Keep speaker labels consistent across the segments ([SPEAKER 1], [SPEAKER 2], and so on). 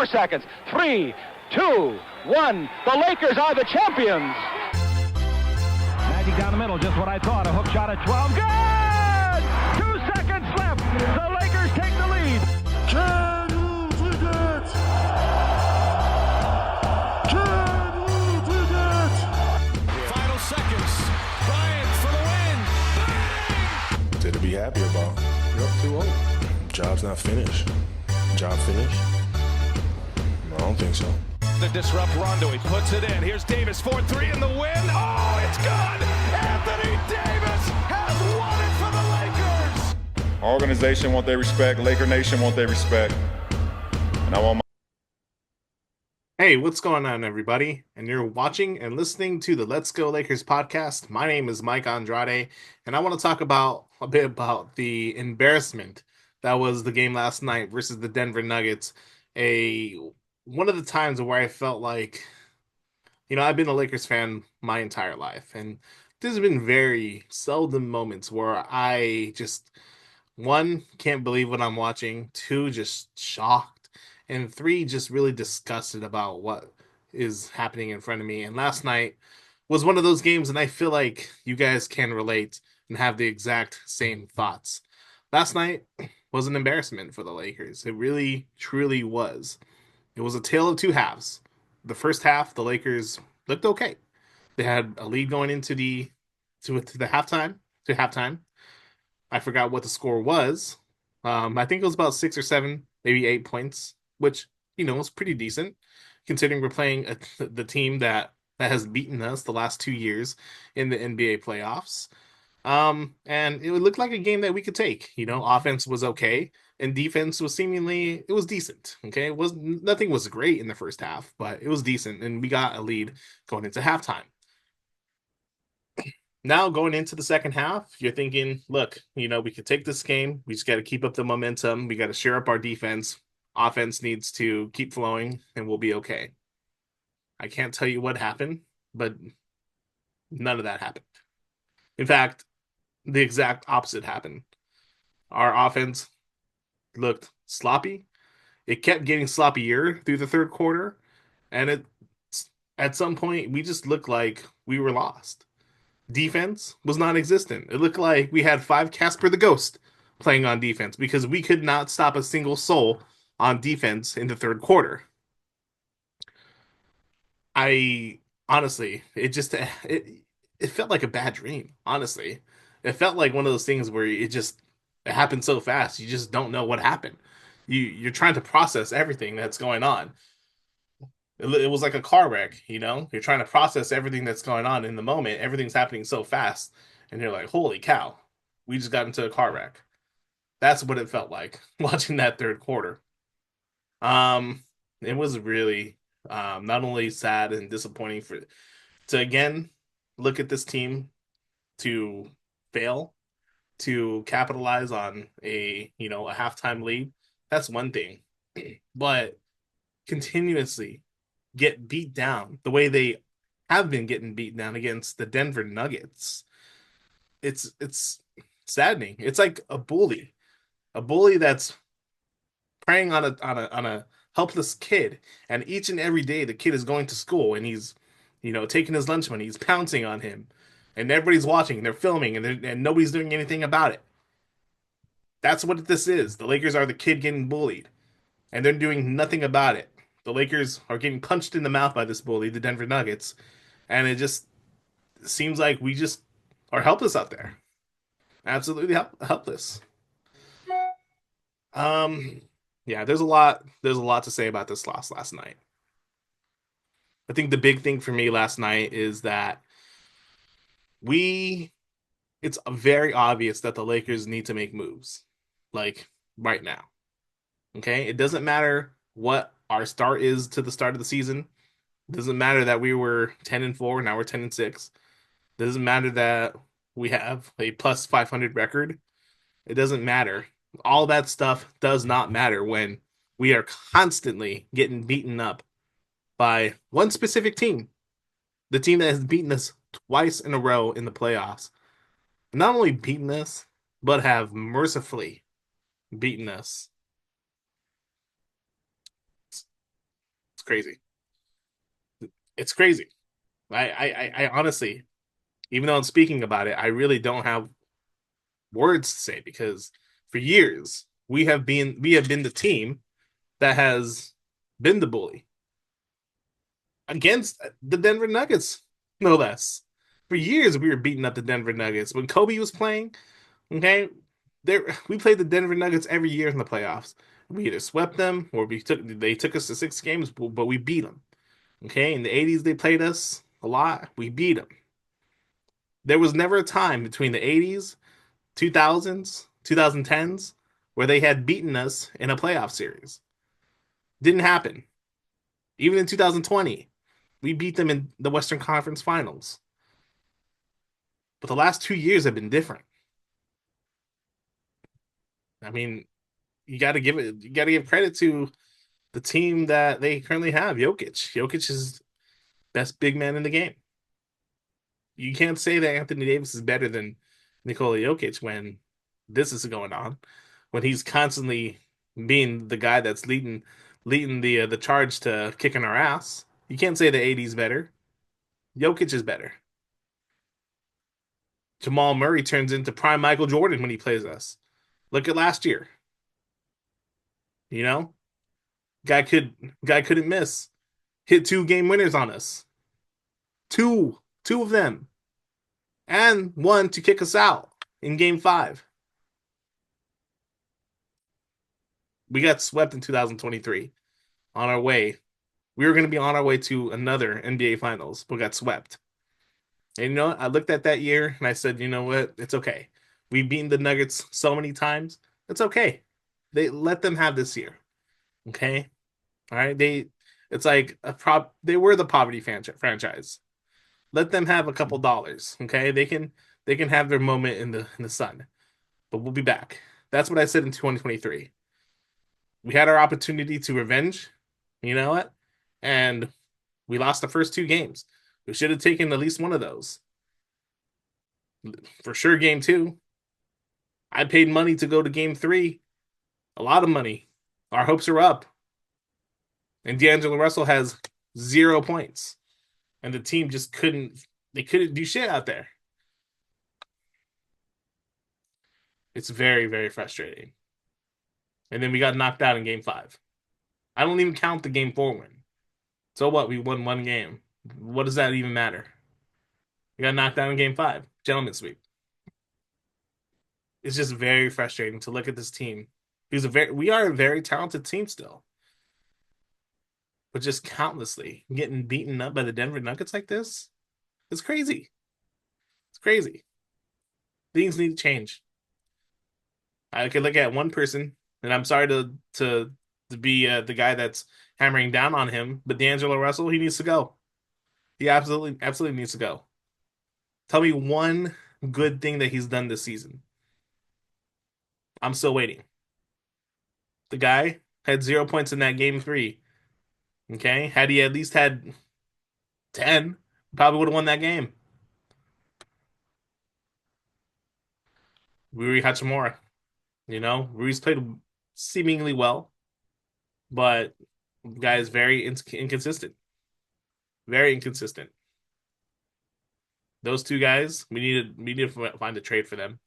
[SPEAKER 1] 4 seconds. 3, 2, 1. The Lakers are the champions.
[SPEAKER 2] Magic down the middle, just what I thought. A hook shot at 12. Good! 2 seconds left. The Lakers take the lead.
[SPEAKER 3] Can you dig it? Can you dig it?
[SPEAKER 4] Final seconds. Bryant for the win. Bang!
[SPEAKER 5] To be happy about.
[SPEAKER 6] You're up 2-0.
[SPEAKER 5] Job's not finished. Job finished? No, I don't think so.
[SPEAKER 4] To disrupt Rondo, he puts it in. Here's Davis, 4-3 in the win. Oh, it's good! Anthony Davis has won it for the Lakers!
[SPEAKER 7] Organization want their respect. Laker Nation want their respect. And I want my...
[SPEAKER 6] Hey, what's going on, everybody? And you're watching and listening to the Let's Go Lakers podcast. My name is Mike Andrade, and I want to talk a bit about the embarrassment that was the game last night versus the Denver Nuggets. One of the times where I felt like, I've been a Lakers fan my entire life, and there's been very seldom moments where I just, 1, can't believe what I'm watching, 2, just shocked, and 3, just really disgusted about what is happening in front of me. And last night was one of those games, and I feel like you guys can relate and have the exact same thoughts. Last night was an embarrassment for the Lakers. It really, truly was. It was a tale of two halves. The first half, the Lakers looked okay. They had a lead going into the halftime. I forgot what the score was. I think it was about 6 or 7, maybe 8 points, which was pretty decent considering we're playing the team that has beaten us the last 2 years in the NBA playoffs. And it looked like a game that we could take. Offense was okay. And defense was it was decent. Okay. Nothing was great in the first half, but it was decent. And we got a lead going into halftime. Now going into the second half, you're thinking, look, we could take this game. We just got to keep up the momentum. We got to share up our defense. Offense needs to keep flowing and we'll be okay. I can't tell you what happened, but none of that happened. In fact, the exact opposite happened. Our offense looked sloppy. It kept getting sloppier through the third quarter, and at some point we just looked like we were lost. Defense was non-existent. It looked like we had 5 Casper the Ghost playing on defense because we could not stop a single soul on defense in the third quarter. Honestly, it felt like a bad dream, honestly. It felt like one of those things where it happened so fast, you just don't know what happened. You're trying to process everything that's going on. It was like a car wreck, You're trying to process everything that's going on in the moment. Everything's happening so fast, and you're like, holy cow, we just got into a car wreck. That's what it felt like watching that third quarter. It was really not only sad and disappointing to again look at this team to fail to capitalize on a halftime lead. That's one thing, but continuously get beat down the way they have been getting beat down against the Denver Nuggets. It's saddening. It's like a bully that's preying on a helpless kid, and each and every day the kid is going to school and he's taking his lunch money, he's pouncing on him, and everybody's watching and they're filming and nobody's doing anything about it. That's what this is. The Lakers are the kid getting bullied, and they're doing nothing about it. The Lakers are getting punched in the mouth by this bully, the Denver Nuggets, and it just seems like we just are helpless out there. Absolutely helpless. Yeah, there's a lot to say about this loss last night. I think the big thing for me last night is that it's very obvious that the Lakers need to make moves, like right now. Okay? It doesn't matter what our start is to the start of the season. It doesn't matter that we were 10-4, now we're 10-6. It doesn't matter that we have a plus 500 record. It doesn't matter. All that stuff does not matter when we are constantly getting beaten up by one specific team, the team that has beaten us twice in a row in the playoffs. Not only beaten us, but have mercifully beaten us. crazy. It's crazy. I honestly, even though I'm speaking about it, I really don't have words to say because for years we have been the team that has been the bully against the Denver Nuggets, no less. For years we were beating up the Denver Nuggets when Kobe was playing. Okay, we played the Denver Nuggets every year in the playoffs. We either swept them or they took us to 6 games, but we beat them. Okay, in the 80s they played us a lot. We beat them. There was never a time between the 80s, 2000s, 2010s where they had beaten us in a playoff series. Didn't happen. Even in 2020, we beat them in the Western Conference Finals. But the last 2 years have been different. I mean, you got to give credit to the team that they currently have. Jokic is best big man in the game. You can't say that Anthony Davis is better than Nikola Jokic when this is going on, when he's constantly being the guy that's leading the charge to kicking our ass. You can't say the AD's better. Jokic is better. Jamal Murray turns into prime Michael Jordan when he plays us. Look at last year. You know, guy couldn't miss. Hit 2 game winners on us. Two of them, and one to kick us out in Game 5. We got swept in 2023 on our way. We were going to be on our way to another NBA Finals, but got swept. And you know what? I looked at that year and I said, you know what? It's okay. We've beaten the Nuggets so many times. It's okay. They let them have this year. Okay? All right? It's like they were the poverty franchise. Let them have a couple dollars. Okay? They can have their moment in the sun. But we'll be back. That's what I said in 2023. We had our opportunity to revenge. You know what? And we lost the first 2 games. We should have taken at least one of those. For sure, Game 2. I paid money to go to Game 3. A lot of money. Our hopes are up. And D'Angelo Russell has 0 points. And the team just couldn't do shit out there. It's very, very frustrating. And then we got knocked out in Game 5. I don't even count the Game 4 win. So what? We won 1 game. What does that even matter? We got knocked out in Game 5. Gentleman's sweep. It's just very frustrating to look at this team. We are a very talented team still. But just countlessly getting beaten up by the Denver Nuggets like this, it's crazy. It's crazy. Things need to change. I could look at one person, and I'm sorry to be the guy that's hammering down on him, but D'Angelo Russell, he needs to go. He absolutely needs to go. Tell me one good thing that he's done this season. I'm still waiting. The guy had 0 points in that Game 3. Okay? Had he at least had 10, probably would have won that game. Rui Hachimura. Rui's played seemingly well, but the guy is very inconsistent. Very inconsistent. Those 2 guys, we need to find a trade for them.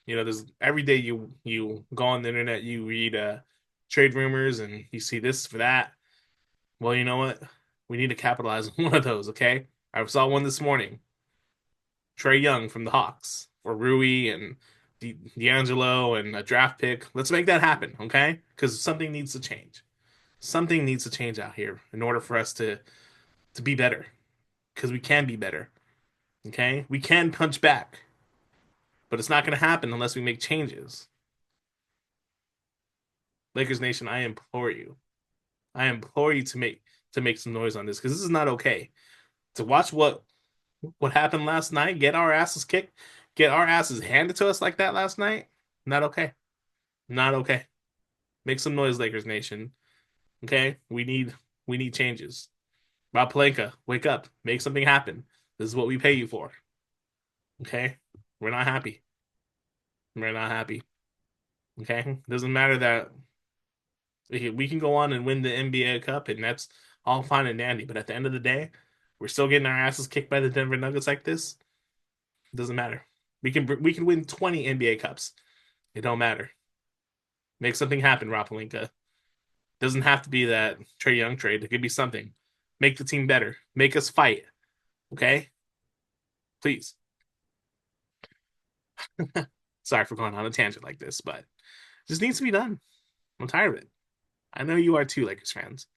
[SPEAKER 6] There's every day you go on the internet, you read trade rumors, and you see this for that. Well, you know what? We need to capitalize on one of those, okay? I saw one this morning. Trae Young from the Hawks for Rui and D'Angelo and a draft pick. Let's make that happen, okay? Because something needs to change. Something needs to change out here in order for us to be better. Because we can be better, okay? We can punch back. But it's not going to happen unless we make changes. Lakers Nation, I implore you. I implore you to make some noise on this because this is not okay. To watch what happened last night, get our asses kicked, get our asses handed to us like that last night, not okay. Not okay. Make some noise, Lakers Nation. Okay? We need changes. Rob Pelinka, wake up. Make something happen. This is what we pay you for. Okay? We're not happy. We're not happy. Okay? Doesn't matter that we can go on and win the NBA Cup, and that's all fine and dandy. But at the end of the day, we're still getting our asses kicked by the Denver Nuggets like this. It doesn't matter. We can win 20 NBA Cups. It don't matter. Make something happen, Rob Pelinka. Doesn't have to be that Trae Young trade. It could be something. Make the team better. Make us fight. Okay? Please. Sorry for going on a tangent like this, but it just needs to be done. I'm tired of it. I know you are too, Lakers fans.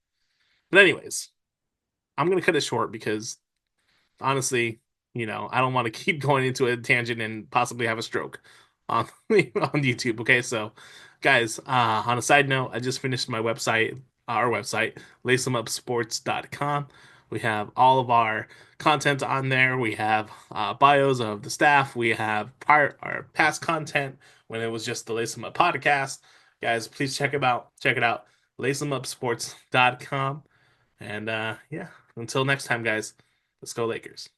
[SPEAKER 6] But anyways, I'm going to cut it short because honestly, I don't want to keep going into a tangent and possibly have a stroke on on YouTube. Okay, so guys, on a side note, I just finished our website, laceemupsports.com. We have all of our content on there. We have bios of the staff. We have our past content when it was just the Lace 'em Up podcast. Guys, please check it out. laceemupsports.com. And yeah, until next time, guys, let's go Lakers.